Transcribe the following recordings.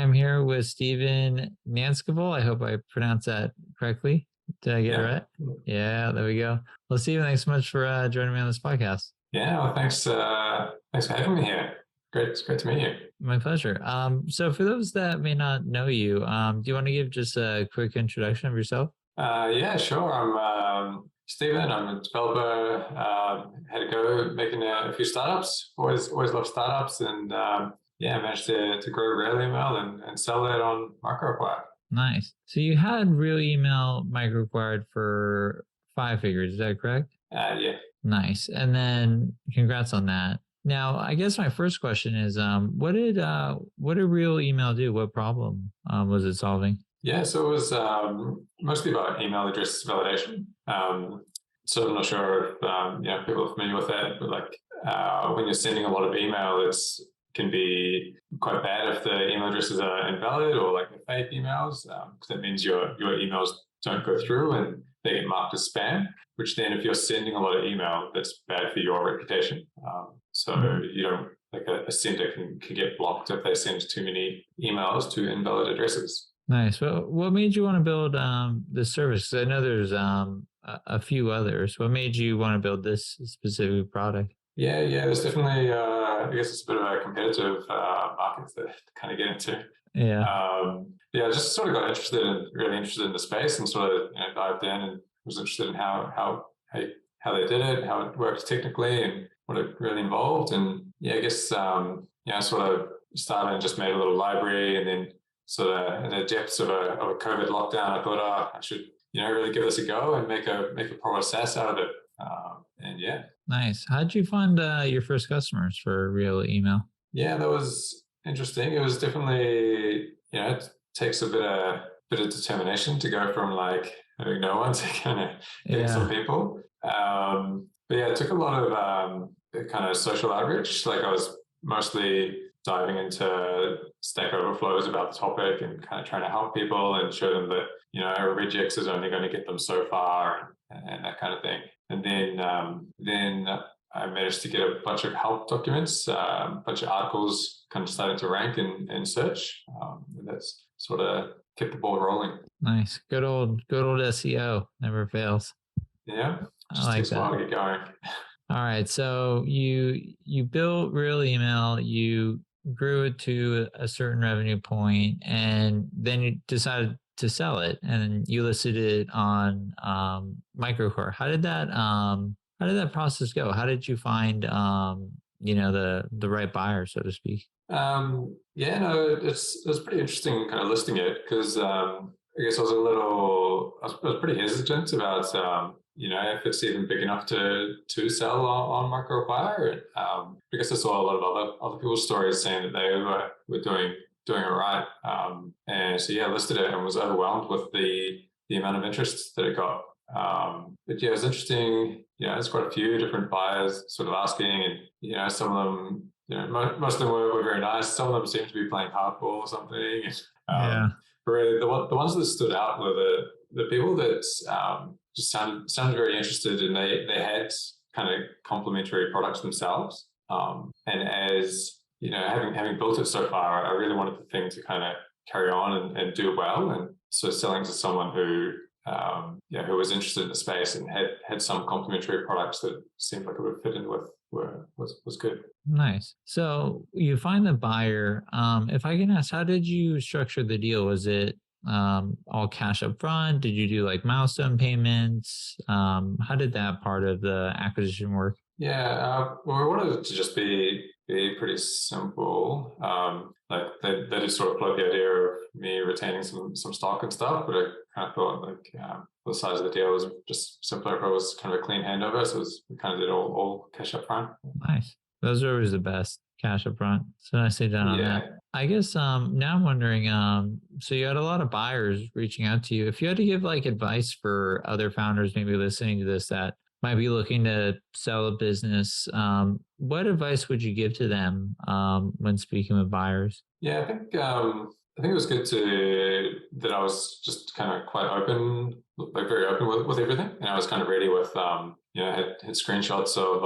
I'm here with Steven Nancekivell. I hope I pronounced that correctly. Did I get it right? Yeah, there we go. Well, Steven, thanks so much for joining me on this podcast. Yeah, well, thanks for having me here. It's great to meet you. My pleasure. So for those that may not know you, do you want to give just a quick introduction of yourself? Yeah, sure. I'm Steven. I'm a developer. Had a go making a few startups. Always love startups, and managed to grow Real Email and sell that on MicroAcquire. Nice. So you had Real Email MicroAcquired for 5 figures. Is that correct? Yeah. Nice. And then congrats on that. Now, I guess my first question is, what did Real Email do? What problem was it solving? Yeah, so it was mostly about email address validation. So I'm not sure if people are familiar with that, but when you're sending a lot of email, it can be quite bad if the email addresses are invalid or like fake emails, because that means your emails don't go through and they get marked as spam, which then if you're sending a lot of email, that's bad for your reputation. You don't, like a sender can get blocked if they send too many emails to invalid addresses. Nice. Well, what made you want to build this service? 'Cause I know there's a few others. What made you want to build this specific product? Yeah, there's definitely, I guess it's a bit of a competitive market to kind of get into. Yeah. I just sort of got really interested in the space and sort of dived in and was interested in how they did it, how it worked technically and what it really involved. And I guess, I sort of started and just made a little library, and then sort of in the depths of a COVID lockdown, I thought, I should, really give this a go and make a proper SaaS out of it. Nice. How did you find your first customers for Real Email? Yeah, that was interesting. It was definitely, it takes a bit of determination to go from like having no one to kind of getting some people. It took a lot of kind of social outreach. Like I was mostly diving into Stack Overflows about the topic and kind of trying to help people and show them that, a regex is only going to get them so far and that kind of thing. And then I managed to get a bunch of help documents, a bunch of articles kind of starting to rank in search. And that's sort of kept the ball rolling. Nice. Good old SEO. Never fails. Yeah. Just takes a while to get going. All right. So you built Real Email, you grew it to a certain revenue point, and then you decided to sell it, and you listed it on MicroAcquire. How did that process go? How did you find the right buyer, so to speak? It's pretty interesting kind of listing it, because I guess I was pretty hesitant about if it's even big enough to sell on MicroAcquire. Because I saw a lot of other people's stories saying that they were doing it right. I listed it and was overwhelmed with the amount of interest that it got. It was interesting. There's quite a few different buyers sort of asking, and some of them, most of them were very nice. Some of them seemed to be playing hardball or something. But really, the ones that stood out were the people that just sounded very interested, and they had kind of complementary products themselves. And as having built it so far, I really wanted the thing to kind of carry on and do well. And so selling to someone who was interested in the space and had some complementary products that seemed like it would fit in with was good. Nice. So you find the buyer. If I can ask, how did you structure the deal? Was it all cash up front? Did you do like milestone payments? How did that part of the acquisition work? We wanted it to just be pretty simple. They just sort of float the idea of me retaining some stock and stuff, but I kind of thought the size of the deal was just simpler if it was kind of a clean handover. So we kind of did all cash up front. Nice. Those are always the best, cash up front. So nicely done on that. I guess now I'm wondering, so you had a lot of buyers reaching out to you. If you had to give like advice for other founders maybe listening to this that might be looking to sell a business, what advice would you give to them when speaking with buyers? Yeah, I think it was good that I was just kind of quite open, like very open with everything, and I was kind of ready with had screenshots of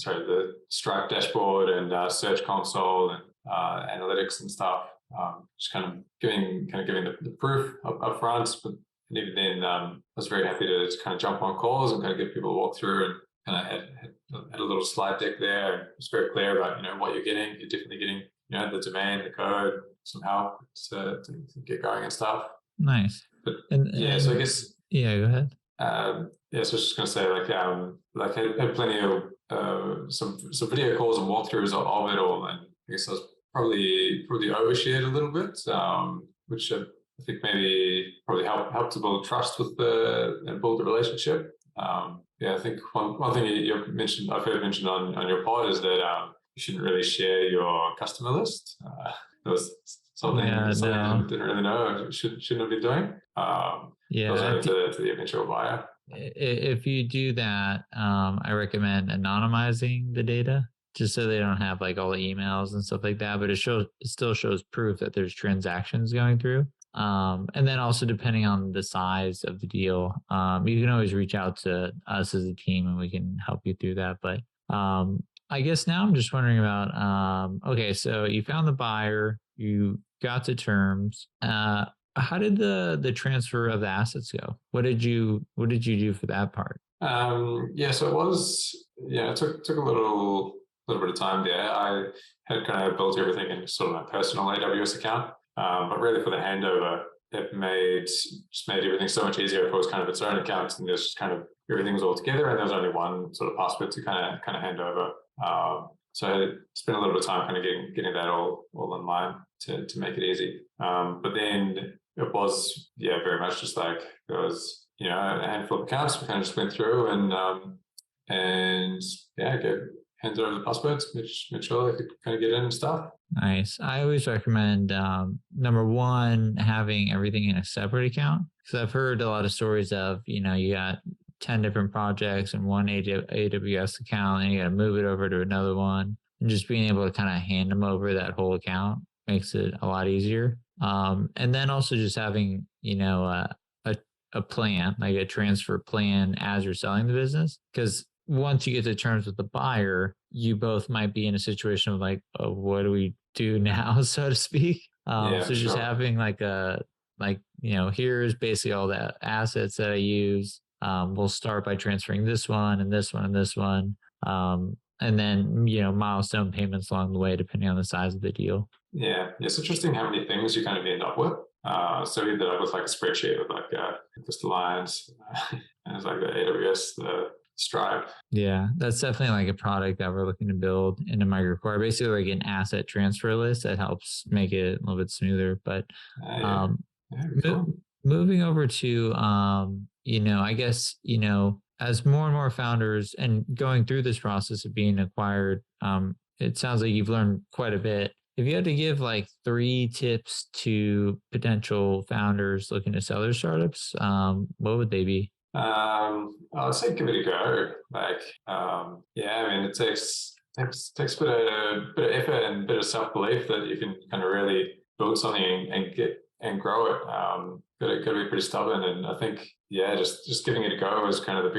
the Stripe dashboard and Search Console and analytics and stuff. Just kind of giving the proof up front, but even then, I was very happy to kind of jump on calls and kind of give people a walk through, and kind of had a little slide deck there. And it's very clear about what you're getting. You're definitely getting the domain, the code, some help to get going and stuff. Nice. But so I guess go ahead. So I was just going to say, I had plenty of some video calls and walkthroughs of it all, and I guess I was probably overshared a little bit, which I think maybe probably helped to build trust with and build the relationship. I think one thing I've heard mentioned on your pod is that you shouldn't really share your customer list. There was something I didn't really know I shouldn't be doing. To the eventual buyer. If you do that, I recommend anonymizing the data just so they don't have like all the emails and stuff like that. But it still shows proof that there's transactions going through. And then also depending on the size of the deal, you can always reach out to us as a team and we can help you through that. But I guess now I'm just wondering about, okay, so you found the buyer, you got to terms. How did the transfer of the assets go? What did you do for that part? So it was, it took a little bit of time there. I had kind of built everything in sort of my personal AWS account, but really for the handover, it just made everything so much easier if it was kind of its own account and there's just kind of everything was all together and there was only one sort of password to kind of hand over. So I spent a little bit of time kind of getting that all online to make it easy. But then it was, very much just like there was, a handful of accounts we kind of just went through and handed over the passwords, made sure they could kind of get in and stuff. Nice. I always recommend, number one, having everything in a separate account. Because I've heard a lot of stories of, you got 10 different projects in one AWS account and you got to move it over to another one. And just being able to kind of hand them over that whole account makes it a lot easier. And then also just having, a plan, like a transfer plan as you're selling the business. Because once you get to terms with the buyer, you both might be in a situation of like, oh, what do we do now, so to speak? Just having here's basically all the assets that I use. We'll start by transferring this one and this one and this one. And then, milestone payments along the way, depending on the size of the deal. Yeah. It's interesting how many things you kind of end up with. So we ended up with like a spreadsheet with like just lines and it's like the AWS, the Stripe. Yeah, that's definitely like a product that we're looking to build into MicroAcquire. Basically like an asset transfer list that helps make it a little bit smoother. But moving over to, I guess, as more and more founders and going through this process of being acquired, it sounds like you've learned quite a bit. If you had to give like 3 tips to potential founders looking to sell their startups, what would they be? I'd say give it a go. It takes a bit of effort and a bit of self-belief that you can kind of really build something and grow it. Got to be pretty stubborn, and I think just giving it a go is kind of the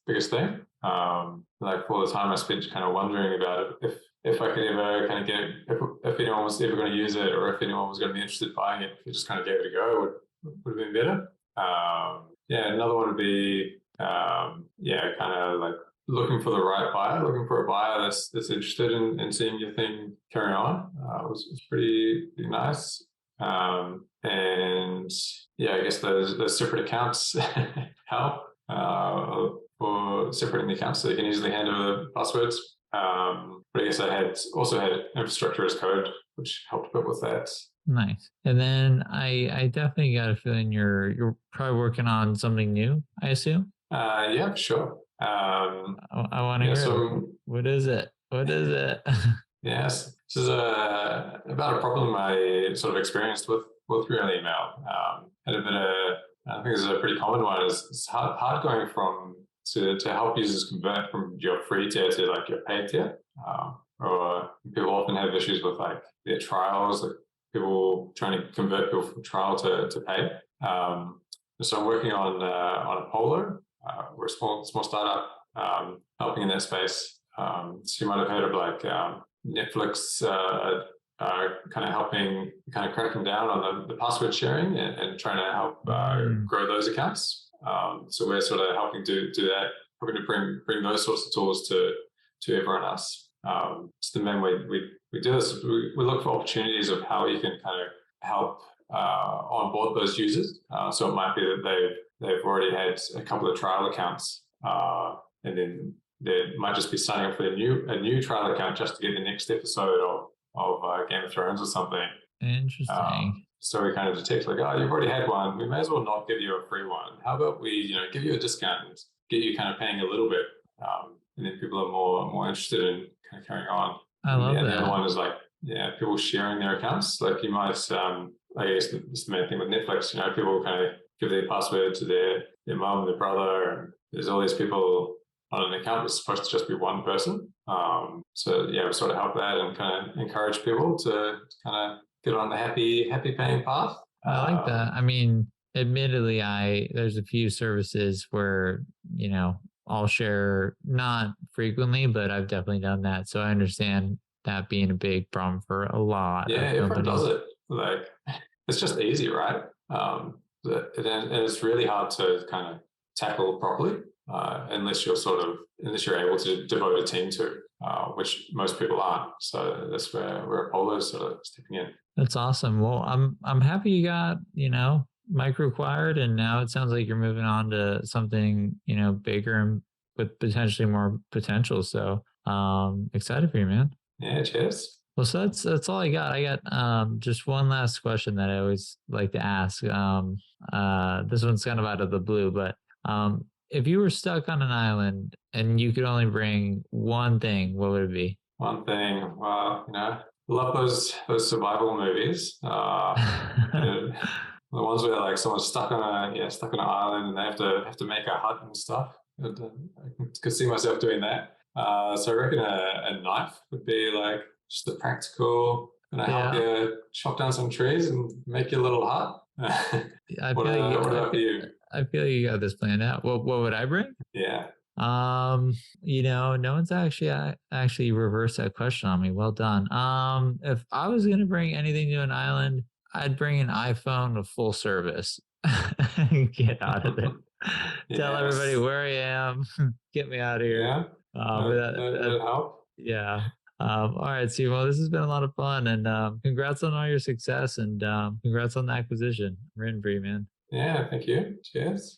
biggest thing. Like all the time I spent kind of wondering about it, if I could ever kind of if anyone was ever going to use it or if anyone was going to be interested in buying it, if you just kind of gave it a go, would have been better. Another one would be kind of like looking for the right buyer, looking for a buyer that's interested in seeing your thing carry on. Was pretty nice. I guess those separate accounts help for separating the accounts so you can easily hand over the passwords. But I guess I also had infrastructure as code, which helped a bit with that. Nice. And then I definitely got a feeling you're probably working on something new, I assume? Yeah, sure. I want to hear it. What is it? Yes. This is about a problem I sort of experienced with real email. Had a bit of, I think this is a pretty common one, is it's hard going to help users convert from your free tier to like your paid tier. Or people often have issues with like their trials, like people trying to convert people from trial to paid. So I'm working on Apollo. We're a small startup, helping in that space. So you might have heard of like Netflix kind of helping, kind of cracking down on the password sharing and trying to help grow those accounts. So we're sort of helping do that, helping to bring those sorts of tools to everyone else. So the main way we do this is we look for opportunities of how you can kind of help onboard those users. So it might be that they've already had a couple of trial accounts, and then they might just be signing up for a new trial account just to get the next episode of Game of Thrones or something. Interesting. So we kind of detect like, oh, you've already had one. We may as well not give you a free one. How about we, give you a discount and get you kind of paying a little bit, and then people are more interested in kind of carrying on. I love that. The other one is like, people sharing their accounts. Like you might, I guess it's the main thing with Netflix. People kind of give their password to their mom, their brother, and there's all these people on an account that's supposed to just be one person. So we sort of help that and kind of encourage people to kind of get on the happy paying path. I like that. I mean, admittedly, there's a few services where, I'll share, not frequently, but I've definitely done that. So I understand that being a big problem for a lot of companies. Everyone does it. Like, it's just easy, right? And it's really hard to kind of tackle properly unless you're able to devote a team to, which most people aren't. So that's where Apollo's sort of stepping in. That's awesome. Well, I'm happy you got, micro acquired, and now it sounds like you're moving on to something, bigger and with potentially more potential. So excited for you, man. Yeah, cheers. Well, so that's all I got. I got just one last question that I always like to ask. This one's kind of out of the blue, but if you were stuck on an island and you could only bring one thing, what would it be? One thing, well, love those survival movies. The ones where like someone's stuck on an island and they have to make a hut and stuff. I could see myself doing that. So I reckon a knife would be like just the practical, help you chop down some trees and make your little hut. What about you? I feel like you got this planned out. What would I bring? Yeah. No one's actually reversed that question on me. Well done. If I was gonna bring anything to an island, I'd bring an iPhone with full service. Get out of it. Tell everybody where I am. Get me out of here. Yeah. That'd help. Yeah. All right, Steve. Well, this has been a lot of fun, and congrats on all your success, and congrats on the acquisition. I'm rooting for you, man. Yeah, thank you. Cheers.